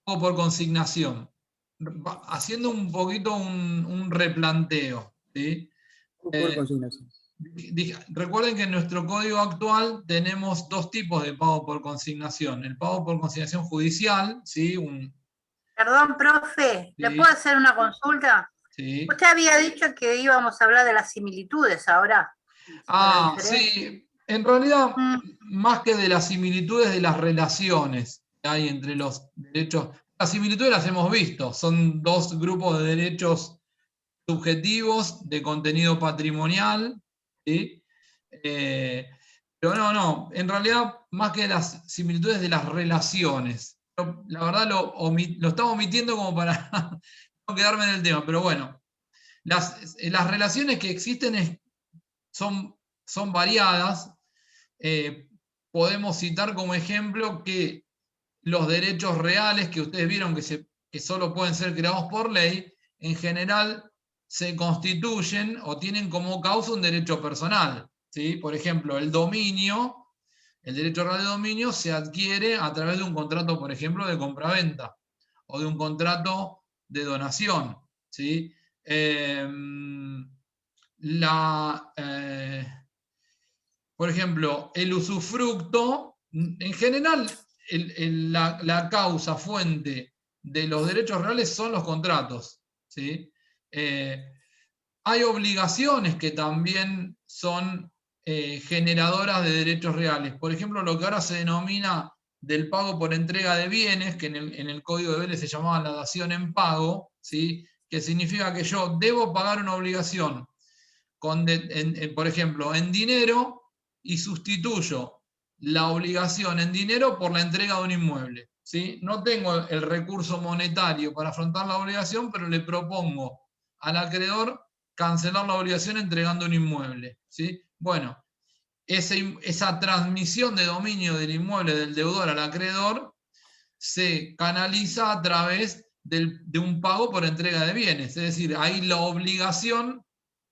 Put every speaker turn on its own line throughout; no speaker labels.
pago por consignación, haciendo un poquito un replanteo, ¿sí?
Por consignación.
Recuerden que en nuestro código actual tenemos dos tipos de pago por consignación. El pago por consignación judicial, ¿sí?
Perdón, profe, ¿le
Sí,
puedo hacer una consulta?
sí.
Usted había dicho que íbamos a hablar de las similitudes ahora.
Sí. En realidad,
Mm,
más que de las similitudes, de las relaciones que hay entre los derechos. Las similitudes las hemos visto. Son dos grupos de derechos subjetivos de contenido patrimonial, ¿sí? Pero no, en realidad más que las similitudes de las relaciones. La verdad lo estaba omitiendo como para no quedarme en el tema, pero bueno, las relaciones que existen son variadas. Podemos citar como ejemplo que los derechos reales que ustedes vieron que solo pueden ser creados por ley, en general se constituyen o tienen como causa un derecho personal, ¿sí? Por ejemplo, el derecho real de dominio se adquiere a través de un contrato, por ejemplo, de compraventa o de un contrato de donación, ¿sí? Eh, la, eh, por ejemplo, el usufructo, en general, la causa fuente de los derechos reales son los contratos, ¿sí? Eh, Hay obligaciones que también son generadoras de derechos reales. Por ejemplo, lo que ahora se denomina del pago por entrega de bienes, que en el Código de Vélez se llamaba la dación en pago, ¿sí? Que significa que yo debo pagar una obligación, por ejemplo, en dinero, y sustituyo la obligación en dinero por la entrega de un inmueble, ¿sí? No tengo el recurso monetario para afrontar la obligación, pero le propongo al acreedor cancelar la obligación entregando un inmueble, ¿sí? Bueno, esa transmisión de dominio del inmueble del deudor al acreedor se canaliza a través de un pago por entrega de bienes, es decir, ahí la obligación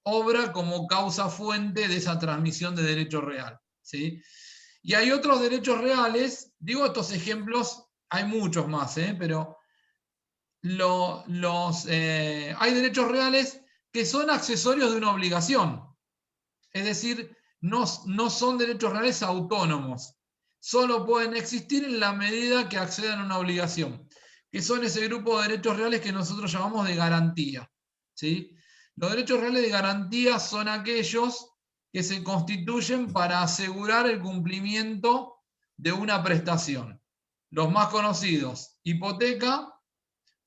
obra como causa fuente de esa transmisión de derecho real, ¿sí? Y hay otros derechos reales, digo estos ejemplos, hay muchos más, pero hay derechos reales que son accesorios de una obligación, es decir, no son derechos reales autónomos, solo pueden existir en la medida que accedan a una obligación, que son ese grupo de derechos reales que nosotros llamamos de garantía, ¿sí? Los derechos reales de garantía son aquellos que se constituyen para asegurar el cumplimiento de una prestación. Los más conocidos: hipoteca,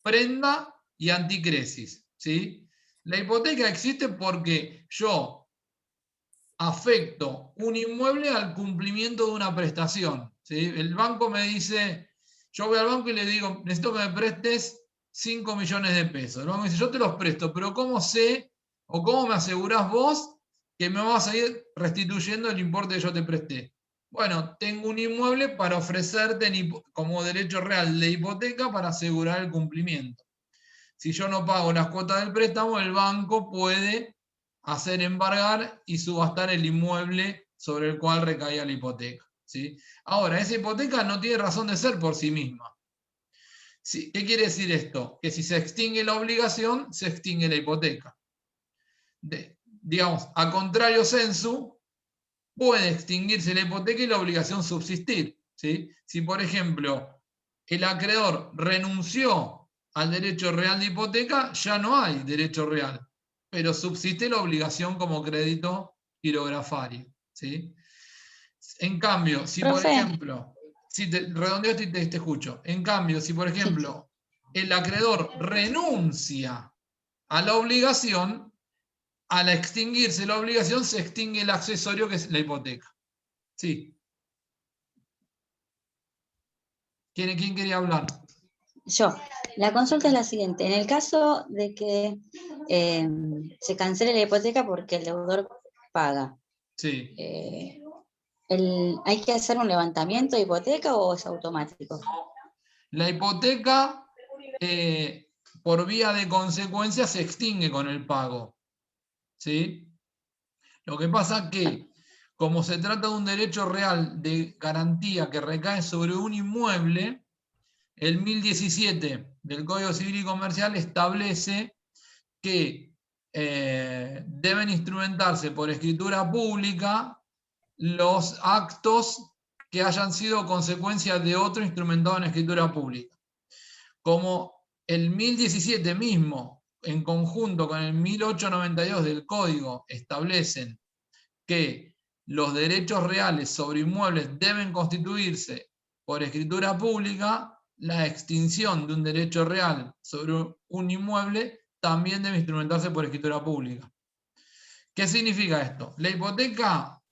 prenda y anticresis, ¿sí? La hipoteca existe porque yo afecto un inmueble al cumplimiento de una prestación, ¿sí? El banco me dice, yo voy al banco y le digo, necesito que me prestes 5 millones de pesos. El banco me dice, yo te los presto, pero ¿cómo sé o cómo me asegurás vos que me vas a ir restituyendo el importe que yo te presté? Bueno, tengo un inmueble para ofrecerte como derecho real de hipoteca para asegurar el cumplimiento. Si yo no pago las cuotas del préstamo, el banco puede hacer embargar y subastar el inmueble sobre el cual recaía la hipoteca, ¿sí? Ahora, esa hipoteca no tiene razón de ser por sí misma. ¿Sí? ¿Qué quiere decir esto? Que si se extingue la obligación, se extingue la hipoteca. Digamos, a contrario sensu, puede extinguirse la hipoteca y la obligación subsistir, ¿sí? Si, por ejemplo, el acreedor renunció al derecho real de hipoteca, ya no hay derecho real, pero subsiste la obligación como crédito quirografario, ¿sí? En cambio, si por
Profe,
ejemplo, si te redondeo y te escucho, en cambio, si por
sí.
ejemplo el acreedor renuncia a la obligación, al extinguirse la obligación se extingue el accesorio que es la hipoteca. Sí. ¿Quién quería hablar?
Yo. La consulta es la siguiente. En el caso de que se cancele la hipoteca porque el deudor paga,
Sí.
¿hay que hacer un levantamiento de hipoteca o es automático?
La hipoteca, por vía de consecuencia, se extingue con el pago, ¿sí? Lo que pasa que, como se trata de un derecho real de garantía que recae sobre un inmueble, El 1017 del Código Civil y Comercial establece que deben instrumentarse por escritura pública los actos que hayan sido consecuencia de otro instrumentado en escritura pública. Como el 1017 mismo, en conjunto con el 1892 del Código, establecen que los derechos reales sobre inmuebles deben constituirse por escritura pública, la extinción de un derecho real sobre un inmueble también debe instrumentarse por escritura pública. ¿Qué significa esto? La hipoteca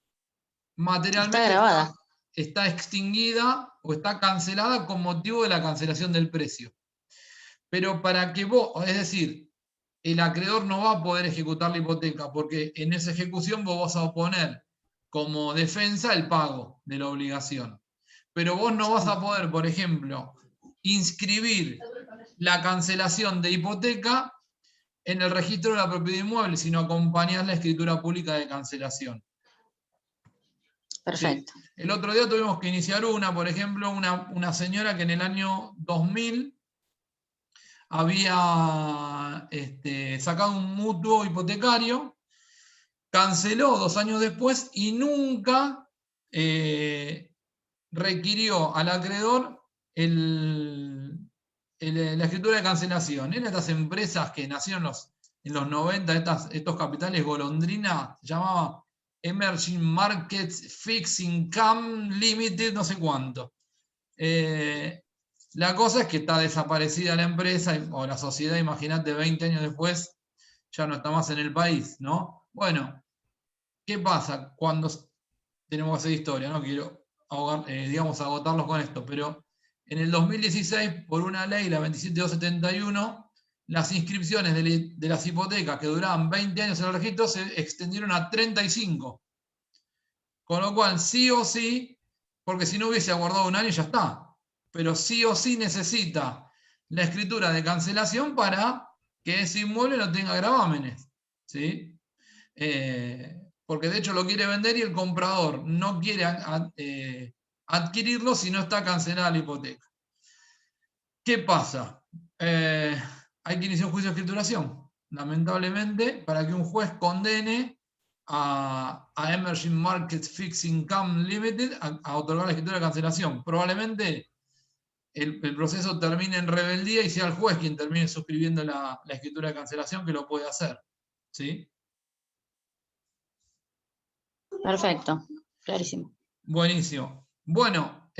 materialmente
Está grabada.
está extinguida o está cancelada con motivo de la cancelación del precio. Pero para que vos, es decir, el acreedor no va a poder ejecutar la hipoteca porque en esa ejecución vos vas a oponer como defensa el pago de la obligación. Pero vos no vas a poder, por ejemplo, inscribir la cancelación de hipoteca en el registro de la propiedad inmueble, sino acompañar la escritura pública de cancelación.
Perfecto.
Sí. El otro día tuvimos que iniciar por ejemplo, una señora que en el año 2000 había sacado un mutuo hipotecario, canceló 2 años después y nunca requirió al acreedor la escritura de cancelación. Eran estas empresas que nacieron en los 90, estos capitales golondrina, se llamaba Emerging Markets Fixed Income Limited, no sé cuánto. La cosa es que está desaparecida la empresa, o la sociedad, imagínate, 20 años después, ya no está más en el país, ¿no? Bueno, ¿qué pasa cuando tenemos que hacer historia? No quiero agotarlos con esto, pero en el 2016, por una ley, la 27271, las inscripciones de las hipotecas que duraban 20 años en el registro se extendieron a 35. Con lo cual, sí o sí, porque si no hubiese aguardado un año ya está, pero sí o sí necesita la escritura de cancelación para que ese inmueble no tenga gravámenes, ¿sí? Porque de hecho lo quiere vender y el comprador no quiere adquirirlo si no está cancelada la hipoteca. ¿Qué pasa? Hay que iniciar un juicio de escrituración, lamentablemente, para que un juez condene a Emerging Markets Fixed Income Limited a otorgar la escritura de cancelación. Probablemente el proceso termine en rebeldía y sea el juez quien termine suscribiendo la escritura de cancelación, que lo puede hacer, ¿sí?
Perfecto, clarísimo.
Buenísimo. Bueno,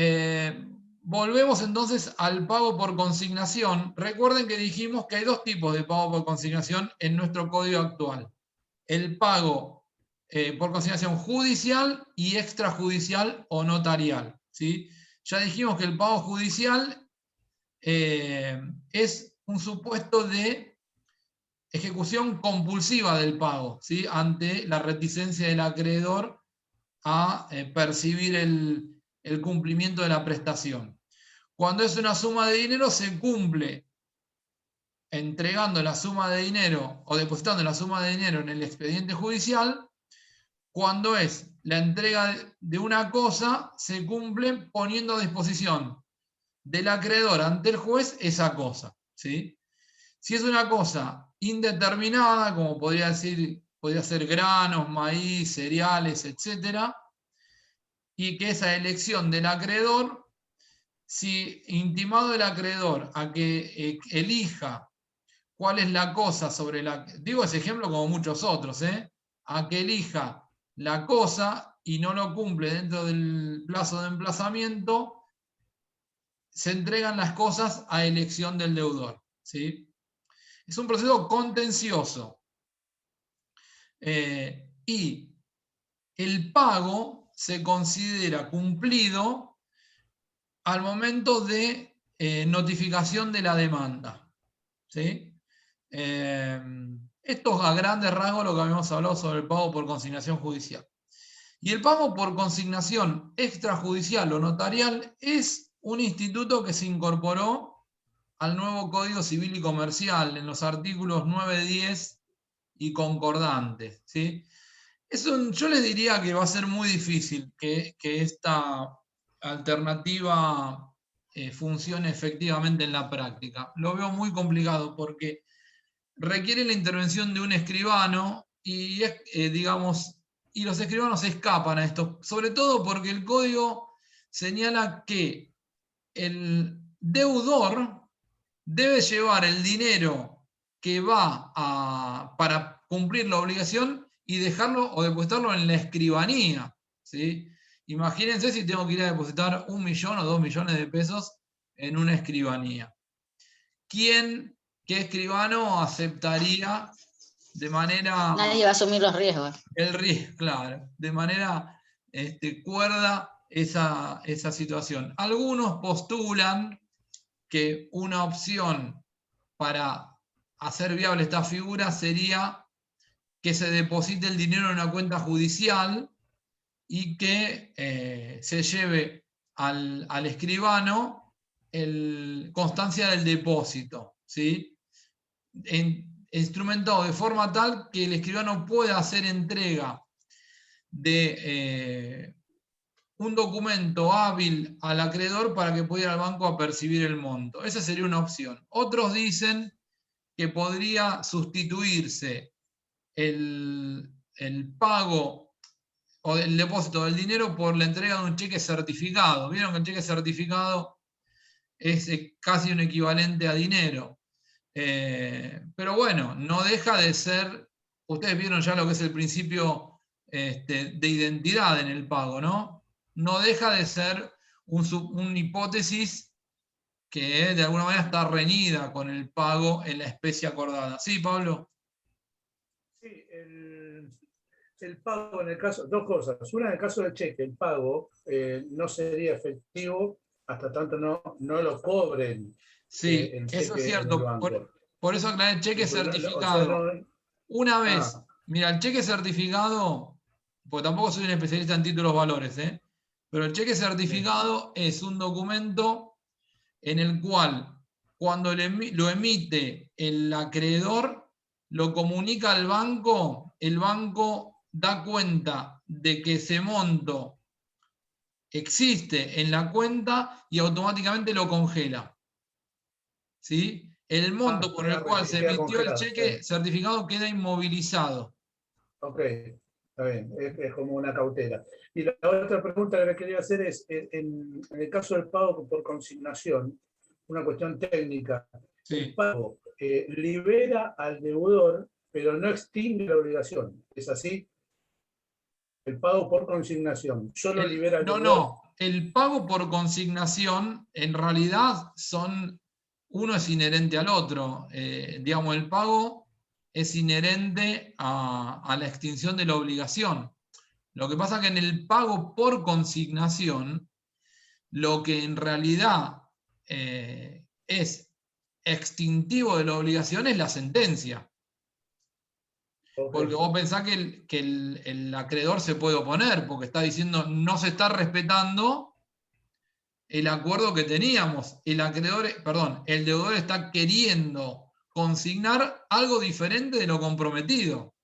volvemos entonces al pago por consignación. Recuerden que dijimos que hay 2 tipos de pago por consignación en nuestro código actual. El pago por consignación judicial y extrajudicial o notarial, ¿sí? Ya dijimos que el pago judicial es un supuesto de ejecución compulsiva del pago, ¿sí? Ante la reticencia del acreedor a percibir el cumplimiento de la prestación. Cuando es una suma de dinero, se cumple entregando la suma de dinero o depositando la suma de dinero en el expediente judicial. Cuando es la entrega de una cosa, se cumple poniendo a disposición del acreedor ante el juez esa cosa, ¿sí? Si es una cosa indeterminada, como podría ser granos, maíz, cereales, etcétera, y que esa elección del acreedor, si intimado el acreedor a que elija cuál es la cosa sobre la... Digo ese ejemplo como muchos otros, a que elija la cosa y no lo cumple dentro del plazo de emplazamiento, se entregan las cosas a elección del deudor, ¿sí? Es un proceso contencioso. Y el pago se considera cumplido al momento de notificación de la demanda, ¿sí? Esto es a grandes rasgos lo que habíamos hablado sobre el pago por consignación judicial. Y el pago por consignación extrajudicial o notarial es un instituto que se incorporó al nuevo Código Civil y Comercial en los artículos 9, 10 y concordantes, ¿sí? Yo les diría que va a ser muy difícil que esta alternativa funcione efectivamente en la práctica. Lo veo muy complicado porque requiere la intervención de un escribano y, digamos, y los escribanos escapan a esto, sobre todo porque el código señala que el deudor debe llevar el dinero que va para cumplir la obligación y dejarlo o depositarlo en la escribanía, ¿sí? Imagínense si tengo que ir a depositar 1 millón o 2 millones de pesos en una escribanía. ¿Qué escribano aceptaría de manera...
Nadie va a asumir los riesgos.
El riesgo, claro, de manera cuerda esa situación. Algunos postulan que una opción para hacer viable esta figura sería que se deposite el dinero en una cuenta judicial y que se lleve al escribano constancia del depósito, ¿sí? Instrumentado de forma tal que el escribano pueda hacer entrega de un documento hábil al acreedor para que pueda ir al banco a percibir el monto. Esa sería una opción. Otros dicen que podría sustituirse el pago o el depósito del dinero por la entrega de un cheque certificado. Vieron que el cheque certificado es casi un equivalente a dinero. Pero bueno, no deja de ser, ustedes vieron ya lo que es el principio de identidad en el pago, ¿no? No deja de ser una hipótesis que de alguna manera está reñida con el pago en la especie acordada. ¿Sí, Pablo?
Sí, el pago en el caso, dos cosas. Una, en el caso del cheque, el pago no sería efectivo hasta tanto no lo cobren.
Sí,
el
eso es
cheque en el
cierto.
banco.
Por eso aclaré el cheque
O sea,
certificado. Una vez,
Ah.
mira, el cheque certificado, porque tampoco soy un especialista en títulos valores, pero el cheque certificado es un documento en el cual cuando lo emite el acreedor, lo comunica al banco, el banco da cuenta de que ese monto existe en la cuenta y automáticamente lo congela. ¿Sí? El monto por el cual se emitió el cheque certificado queda inmovilizado.
Ok, está bien, es como una cautela. Y la otra pregunta que le quería hacer es, en el caso del pago por consignación, una cuestión técnica,
Sí.
el pago libera al deudor, pero no extingue la obligación. ¿Es así? El pago por consignación solo libera al deudor.
No, el pago por consignación en realidad uno es inherente al otro. Digamos, el pago es inherente a la extinción de la obligación. Lo que pasa es que en el pago por consignación, lo que en realidad es extintivo de la obligación es la sentencia.
Okay.
Porque vos pensás que el acreedor se puede oponer, porque está diciendo no se está respetando el acuerdo que teníamos. El deudor está queriendo consignar algo diferente de lo comprometido.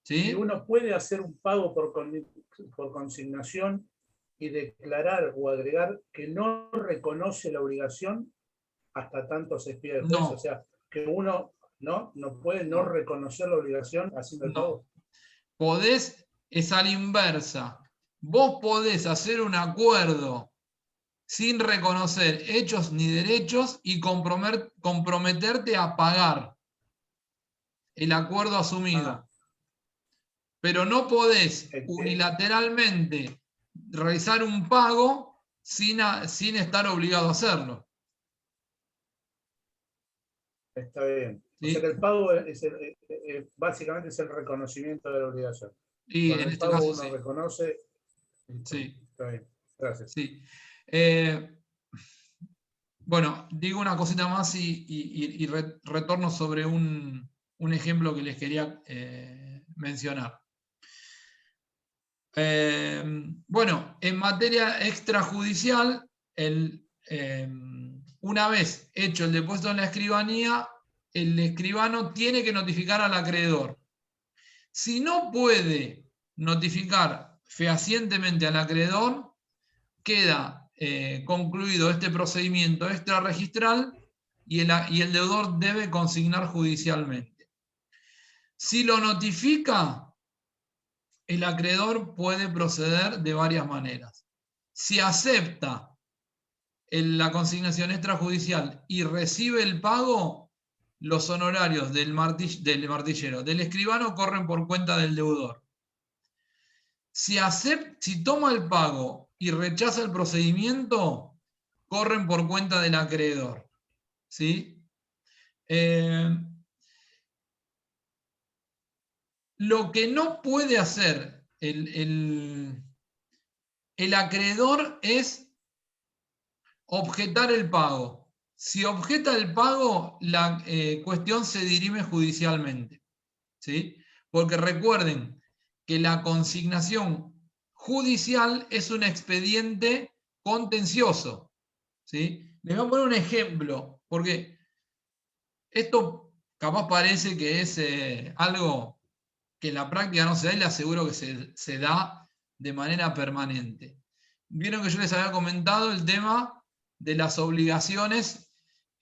¿Sí?
Y uno puede hacer un pago por consignación y declarar o agregar que no reconoce la obligación hasta tanto se expida el juez.
No.
O sea, que uno no puede no reconocer la obligación haciendo el pago.
Es a la inversa. Vos podés hacer un acuerdo sin reconocer hechos ni derechos y comprometerte a pagar el acuerdo asumido. Pero no podés unilateralmente realizar un pago sin estar obligado a hacerlo.
Está bien.
¿Sí?
O sea que el pago básicamente es el reconocimiento de la obligación.
Y
Cuando
en
el
este
pago
caso
uno
sí.
reconoce.
Sí.
Está bien. Gracias.
Sí. Bueno, digo una cosita más y retorno sobre un ejemplo que les quería mencionar. Bueno, en materia extrajudicial, una vez hecho el depósito en la escribanía, el escribano tiene que notificar al acreedor. Si no puede notificar fehacientemente al acreedor, queda concluido este procedimiento extrarregistral y el deudor debe consignar judicialmente. Si lo notifica, el acreedor puede proceder de varias maneras. Si acepta la consignación extrajudicial y recibe el pago, los honorarios del martillero, del escribano, corren por cuenta del deudor. Si toma el pago y rechaza el procedimiento, corren por cuenta del acreedor. ¿Sí? Lo que no puede hacer el acreedor es objetar el pago. Si objeta el pago, la cuestión se dirime judicialmente. ¿Sí? Porque recuerden que la consignación judicial es un expediente contencioso. ¿Sí? Les voy a poner un ejemplo, porque esto capaz parece que es algo que en la práctica no se da, y le aseguro que se da de manera permanente. Vieron que yo les había comentado el tema de las obligaciones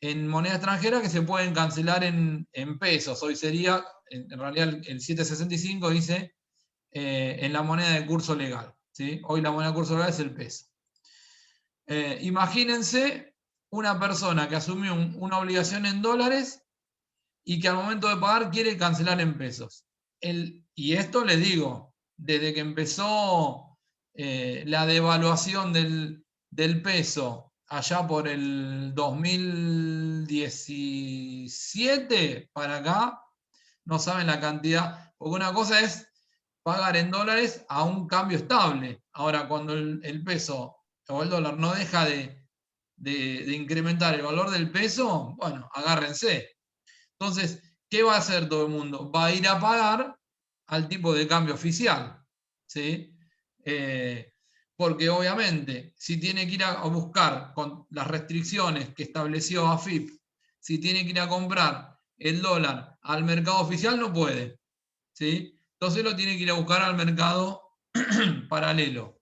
en moneda extranjera que se pueden cancelar en pesos. Hoy sería, en realidad el 765 dice en la moneda de curso legal. ¿Sí? Hoy la moneda de curso legal es el peso. Imagínense una persona que asumió una obligación en dólares y que al momento de pagar quiere cancelar en pesos. Y esto les digo, desde que empezó la devaluación del peso allá por el 2017 para acá, no saben la cantidad, porque una cosa es pagar en dólares a un cambio estable. Ahora, cuando el peso o el dólar no deja de incrementar el valor del peso, bueno, agárrense. Entonces, ¿qué va a hacer todo el mundo? Va a ir a pagar al tipo de cambio oficial. ¿Sí? Porque obviamente, si tiene que ir a buscar con las restricciones que estableció AFIP, si tiene que ir a comprar el dólar al mercado oficial, no puede. ¿Sí? Entonces lo tiene que ir a buscar al mercado paralelo.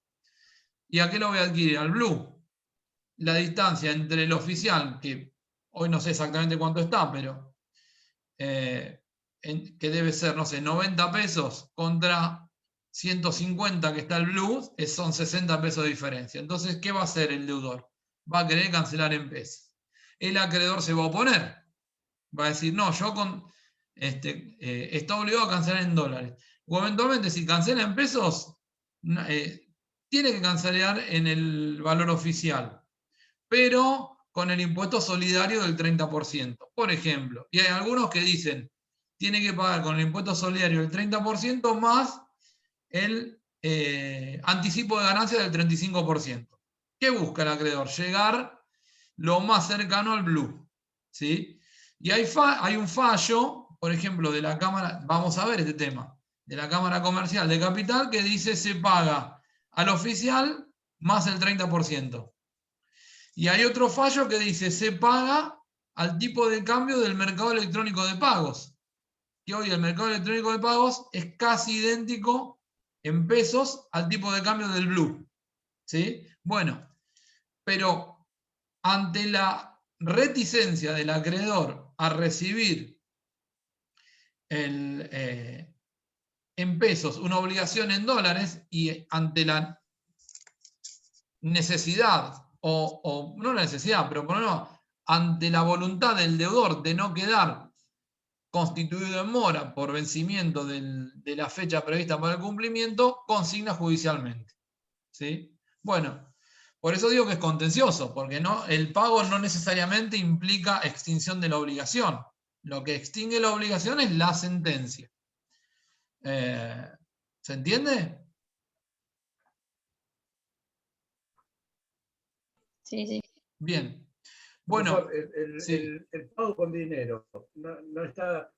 ¿Y a qué lo voy a adquirir? Al blue. La distancia entre el oficial, que hoy no sé exactamente cuánto está, pero que debe ser, no sé, 90 pesos contra 150 que está el blue, son 60 pesos de diferencia. Entonces, ¿qué va a hacer el deudor? Va a querer cancelar en pesos. El acreedor se va a oponer. Va a decir, no, yo está obligado a cancelar en dólares. O eventualmente, si cancela en pesos, tiene que cancelar en el valor oficial, pero con el impuesto solidario del 30%, por ejemplo. Y hay algunos que dicen, tiene que pagar con el impuesto solidario del 30% más el anticipo de ganancia del 35%. ¿Qué busca el acreedor? Llegar lo más cercano al blue. ¿Sí? Y hay un fallo, por ejemplo, de la Cámara, vamos a ver este tema, de la Cámara Comercial de Capital, que dice se paga al oficial más el 30%. Y hay otro fallo que dice se paga al tipo de cambio del mercado electrónico de pagos, que hoy el mercado electrónico de pagos es casi idéntico en pesos al tipo de cambio del blue. ¿Sí? Bueno, pero ante la reticencia del acreedor a recibir en pesos una obligación en dólares, y ante la necesidad, o no la necesidad, pero por lo menos ante la voluntad del deudor de no quedar constituido en mora por vencimiento de la fecha prevista para el cumplimiento, consigna judicialmente. ¿Sí? Bueno, por eso digo que es contencioso, porque el pago no necesariamente implica extinción de la obligación. Lo que extingue la obligación es la sentencia. ¿Se entiende?
Sí, sí.
Bien. Bueno,
el pago con dinero no está.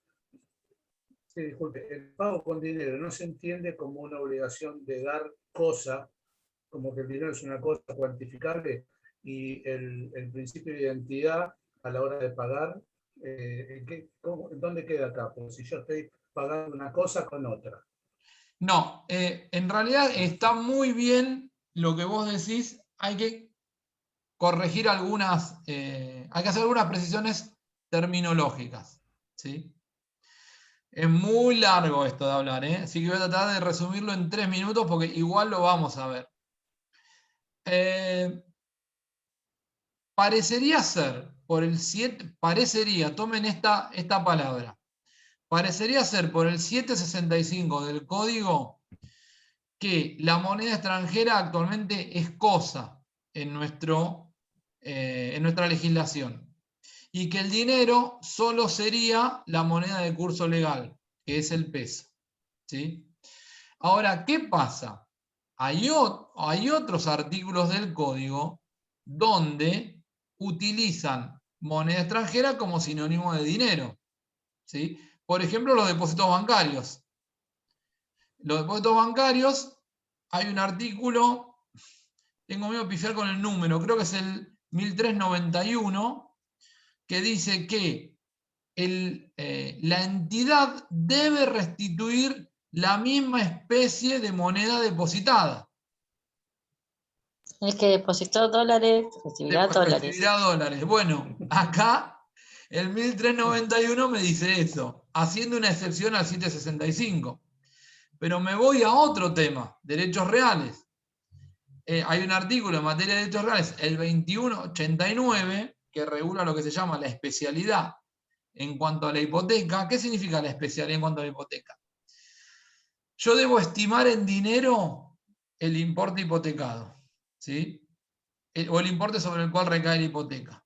Sí, disculpe, el pago con dinero no se entiende como una obligación de dar cosa, como que el dinero es una cosa cuantificable, y el principio de identidad a la hora de pagar, ¿dónde queda acá? Porque si yo estoy pagando una cosa con otra.
No, en realidad está muy bien lo que vos decís. Hay que corregir algunas, hay que hacer algunas precisiones terminológicas, ¿sí? Es muy largo esto de hablar, así que voy a tratar de resumirlo en 3 minutos porque igual lo vamos a ver. Parecería ser, por el 7, parecería, tomen esta palabra, parecería ser por el 765 del código que la moneda extranjera actualmente es cosa en nuestra legislación y que el dinero solo sería la moneda de curso legal, que es el peso, ¿sí? Ahora, ¿qué pasa? Hay otros artículos del código donde utilizan moneda extranjera como sinónimo de dinero, ¿sí? Por ejemplo, los depósitos bancarios. Los depósitos bancarios, hay un artículo, tengo miedo de pifiar con el número, creo que es el 1391, que dice que la entidad debe restituir la misma especie de moneda depositada.
El que depositó dólares recibirá dólares.
Recibirá dólares. Bueno, acá el 1391 me dice eso, haciendo una excepción al 765. Pero me voy a otro tema, derechos reales. Hay un artículo en materia de derechos reales, el 2189, que regula lo que se llama la especialidad en cuanto a la hipoteca. ¿Qué significa la especialidad en cuanto a la hipoteca? Yo debo estimar en dinero el importe hipotecado, ¿sí? O el importe sobre el cual recae la hipoteca.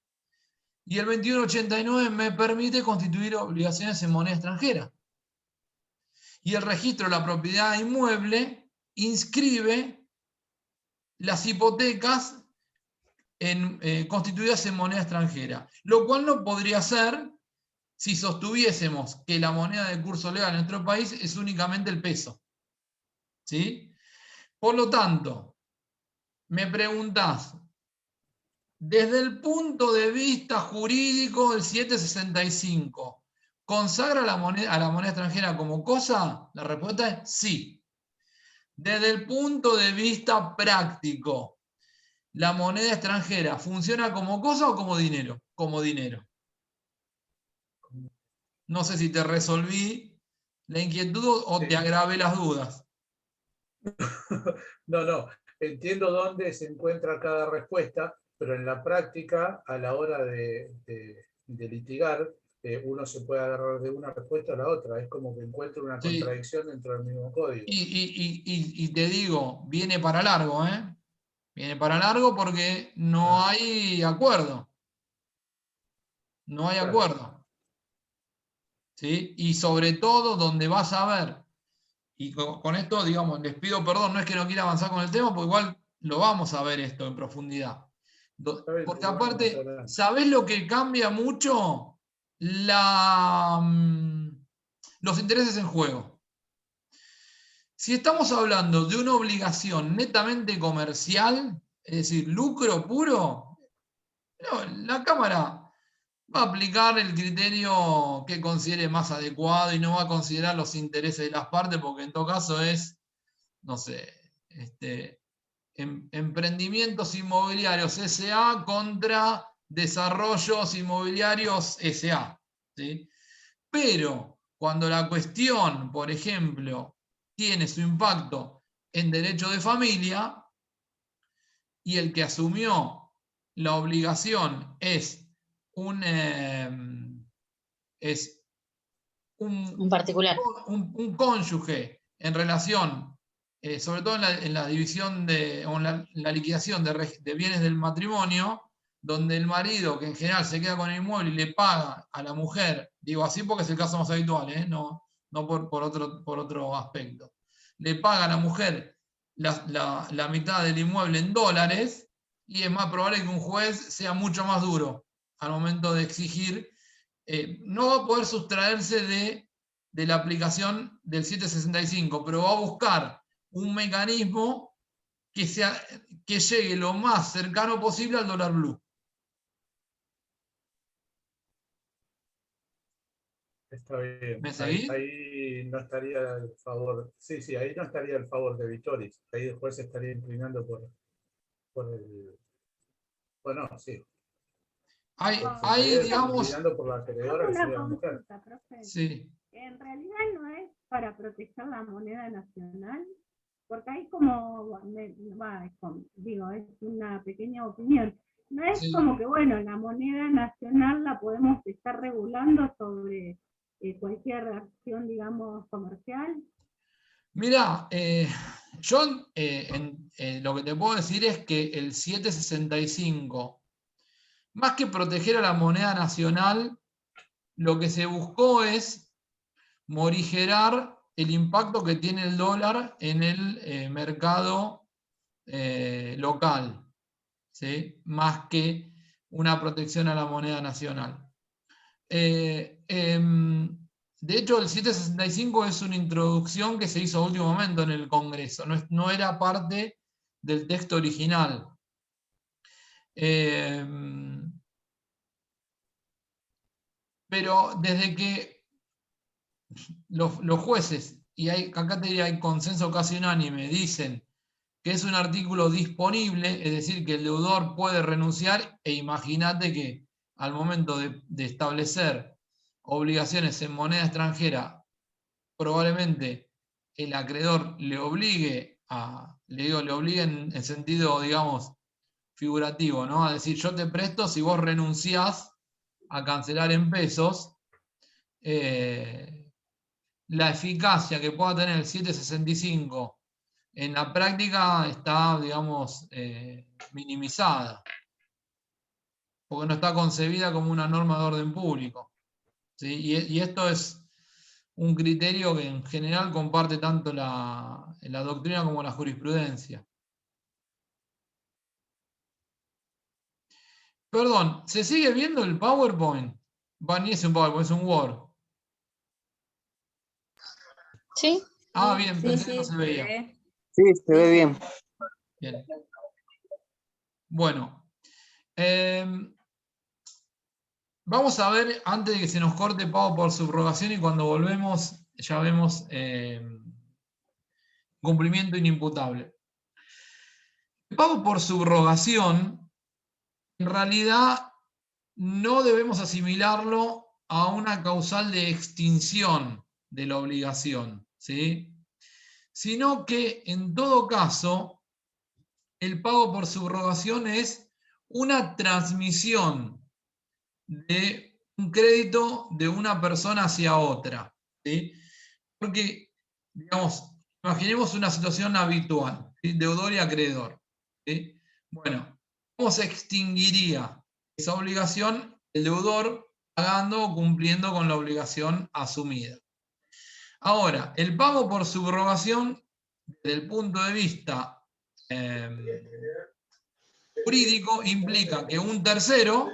Y el 2189 me permite constituir obligaciones en moneda extranjera. Y el registro de la propiedad inmueble inscribe las hipotecas constituidas en moneda extranjera, lo cual no podría ser si sostuviésemos que la moneda de curso legal en nuestro país es únicamente el peso, ¿sí? Por lo tanto, me preguntás, desde el punto de vista jurídico del 765, ¿consagra a la moneda extranjera como cosa? La respuesta es sí. Desde el punto de vista práctico, ¿la moneda extranjera funciona como cosa o como dinero? Como dinero. No sé si te resolví la inquietud o te agravé las dudas.
No, entiendo dónde se encuentra cada respuesta, pero en la práctica, a la hora de litigar, uno se puede agarrar de una respuesta a la otra. Es como que encuentra una
Sí.
contradicción dentro del mismo código.
Y te digo, viene para largo, ¿eh? Viene para largo porque no hay acuerdo. No hay acuerdo. ¿Sí? Y sobre todo donde vas a ver, y con esto, digamos, les pido perdón, no es que no quiera avanzar con el tema, porque igual lo vamos a ver esto en profundidad. Porque aparte, ¿sabés lo que cambia mucho? Los intereses en juego. Si estamos hablando de una obligación netamente comercial, es decir, lucro puro, la Cámara va a aplicar el criterio que considere más adecuado y no va a considerar los intereses de las partes, porque en todo caso es, no sé, emprendimientos inmobiliarios SA contra desarrollos inmobiliarios SA, ¿sí? Pero cuando la cuestión, por ejemplo, tiene su impacto en derecho de familia y el que asumió la obligación es un
particular.
Un cónyuge en relación, sobre todo en la división o en la liquidación de bienes del matrimonio, donde el marido, que en general se queda con el inmueble y le paga a la mujer, digo así porque es el caso más habitual, no por otro aspecto, le paga a la mujer la mitad del inmueble en dólares, y es más probable que un juez sea mucho más duro al momento de exigir, no va a poder sustraerse de la aplicación del 765, pero va a buscar un mecanismo que llegue lo más cercano posible al dólar blue.
Está bien.
¿Me seguís?
Ahí no estaría el favor. Sí, ahí no estaría el favor de Vitoris. Ahí el juez estaría inclinando por el Bueno, sí.
Hay, digamos,
Lidiando por la acreedora que
Una
sería la mujer.
consulta, profe.
sí.
En realidad no es para proteger la moneda nacional, porque hay como, digo, es una pequeña opinión. No es
Sí.
como que, bueno, la moneda nacional la podemos estar regulando sobre cualquier acción, digamos, comercial.
Mira, yo lo que te puedo decir es que el 765, más que proteger a la moneda nacional, lo que se buscó es morigerar el impacto que tiene el dólar en el mercado local, ¿sí? Más que una protección a la moneda nacional. De hecho, el 765 es una introducción que se hizo a último momento en el Congreso, no era parte del texto original. Pero desde que los jueces, y acá te diría, hay consenso casi unánime, dicen que es un artículo disponible, es decir, que el deudor puede renunciar, e imagínate que al momento de establecer obligaciones en moneda extranjera, probablemente el acreedor le obligue le obligue en sentido, digamos, figurativo, ¿no? A decir, yo te presto si vos renunciás a cancelar en pesos, la eficacia que pueda tener el 765 en la práctica está, digamos, minimizada, porque no está concebida como una norma de orden público, ¿sí? Y esto es un criterio que en general comparte tanto la doctrina como la jurisprudencia. Perdón, ¿se sigue viendo el PowerPoint? Ni es un PowerPoint, es un Word.
Sí.
Ah, bien,
Sí,
pensé que
sí,
no se
se
veía.
ve.
Sí, se ve bien.
Bien. Bueno. Vamos a ver, antes de que se nos corte pago por subrogación, y cuando volvemos ya vemos cumplimiento inimputable. El pago por subrogación, en realidad, no debemos asimilarlo a una causal de extinción de la obligación, ¿sí? Sino que, en todo caso, el pago por subrogación es una transmisión de un crédito de una persona hacia otra, ¿sí? Porque, digamos, imaginemos una situación habitual, ¿sí? Deudor y acreedor, ¿sí? Bueno, ¿cómo se extinguiría esa obligación? El deudor pagando o cumpliendo con la obligación asumida. Ahora, el pago por subrogación, desde el punto de vista jurídico, implica que un tercero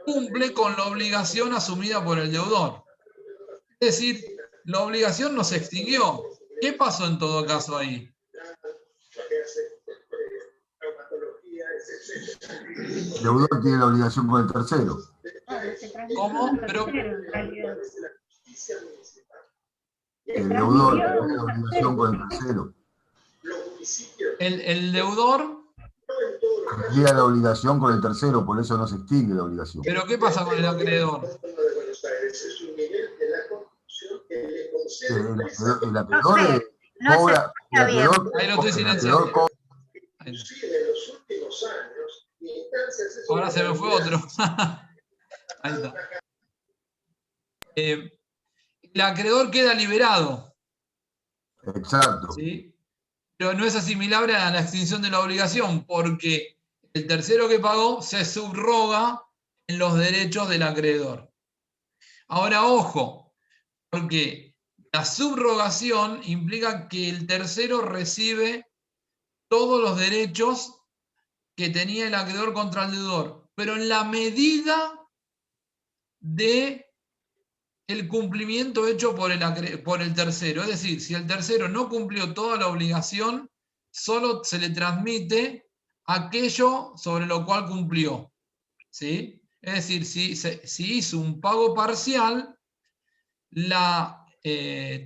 cumple con la obligación asumida por el deudor. Es decir, la obligación no se extinguió. ¿Qué pasó en todo caso ahí?
El deudor tiene la obligación con el tercero.
¿Cómo? Pero
El deudor tiene la obligación con el tercero.
el deudor.
Tendría la obligación con el tercero, por eso no se extingue la obligación.
¿Pero qué pasa con el acreedor?
El acreedor cobra.
Ahí lo estoy silenciando. Ahora se me fue otro. Ahí está. El acreedor queda liberado.
Exacto.
¿Sí? Pero no es asimilable a la extinción de la obligación, porque el tercero que pagó se subroga en los derechos del acreedor. Ahora, ojo, porque la subrogación implica que el tercero recibe todos los derechos que tenía el acreedor contra el deudor, pero en la medida de el cumplimiento hecho por el tercero. Es decir, si el tercero no cumplió toda la obligación, solo se le transmite aquello sobre lo cual cumplió, ¿sí? Es decir, si hizo un pago parcial, la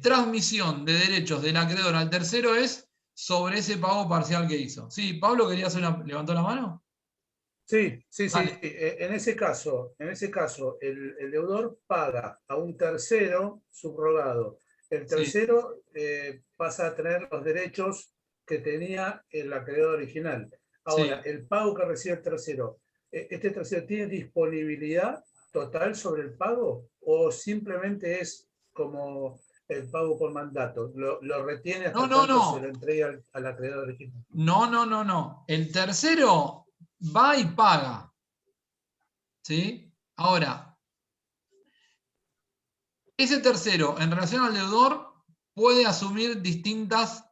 transmisión de derechos del acreedor al tercero es sobre ese pago parcial que hizo. Sí, Pablo, ¿levantó la mano?
Sí.
Vale.
En ese caso, el deudor paga a un tercero subrogado. El
Sí,
tercero pasa a tener los derechos que tenía el acreedor original. Ahora,
sí.
el pago que recibe el tercero, ¿este tercero tiene disponibilidad total sobre el pago o simplemente es como el pago por mandato? Lo retiene
No,
hasta
no,
tanto se lo
no.
entrega al acreedor original.
No. El tercero va y paga. ¿Sí? Ahora, ese tercero, en relación al deudor, puede asumir distintas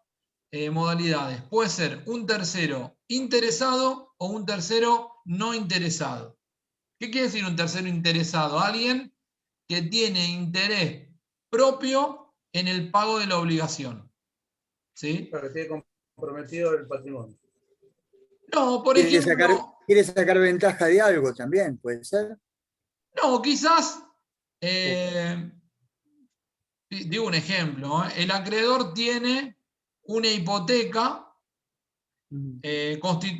modalidades. Puede ser un tercero interesado o un tercero no interesado. ¿Qué quiere decir un tercero interesado? Alguien que tiene interés propio en el pago de la obligación. ¿Sí?
Para que tiene comprometido el patrimonio.
No, por
Quiere
ejemplo,
sacar ventaja de algo también, puede ser.
no, quizás, digo un ejemplo, el acreedor tiene una hipoteca,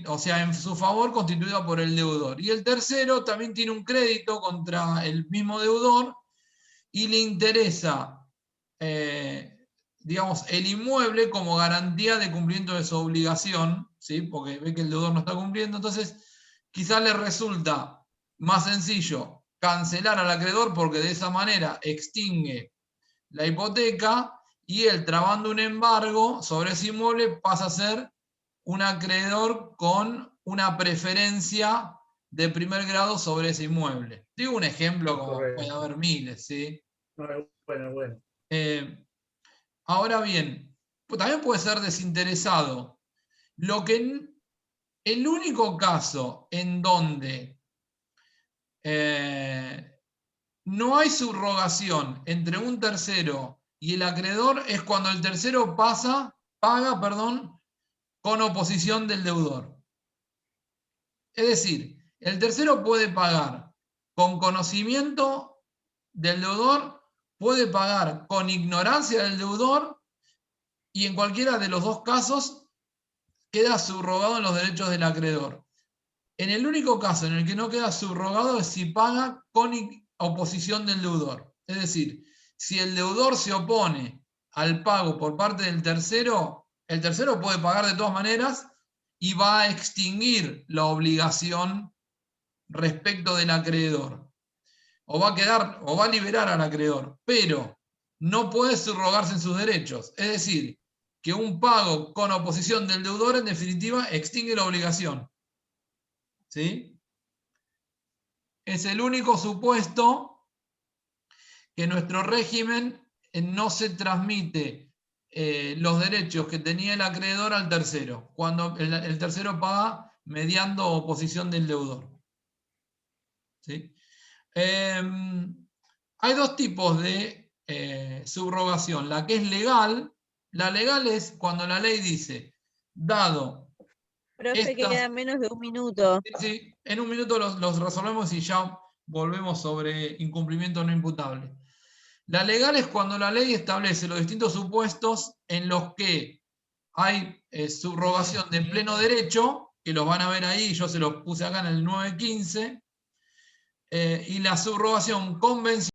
o sea, en su favor constituida por el deudor. Y el tercero también tiene un crédito contra el mismo deudor y le interesa, digamos, el inmueble como garantía de cumplimiento de su obligación, ¿sí? Porque ve que el deudor no está cumpliendo, entonces quizás le resulta más sencillo cancelar al acreedor porque de esa manera extingue la hipoteca y él, trabando un embargo sobre ese inmueble, pasa a ser un acreedor con una preferencia de primer grado sobre ese inmueble. Digo un ejemplo como puede
Correcto.
haber miles, ¿sí?
No, bueno.
Ahora bien, también puede ser desinteresado. El único caso en donde no hay subrogación entre un tercero y el acreedor es cuando el tercero paga, con oposición del deudor. Es decir, el tercero puede pagar con conocimiento del deudor, puede pagar con ignorancia del deudor y en cualquiera de los dos casos queda subrogado en los derechos del acreedor. En el único caso en el que no queda subrogado es si paga con oposición del deudor. Es decir, si el deudor se opone al pago por parte del tercero, el tercero puede pagar de todas maneras y va a extinguir la obligación respecto del acreedor. O va a liberar al acreedor, pero no puede subrogarse en sus derechos. Es decir, que un pago con oposición del deudor en definitiva extingue la obligación. ¿Sí? Es el único supuesto que nuestro régimen no se transmite los derechos que tenía el acreedor al tercero, cuando el tercero paga mediando oposición del deudor. ¿Sí? Hay dos tipos de subrogación. La que es legal, la legal es cuando la ley dice, dado
Profe, queda menos de un minuto.
Sí, en un minuto los resolvemos y ya volvemos sobre incumplimiento no imputable. La legal es cuando la ley establece los distintos supuestos en los que hay subrogación de pleno derecho, que los van a ver ahí, yo se los puse acá en el 915, y la subrogación convencional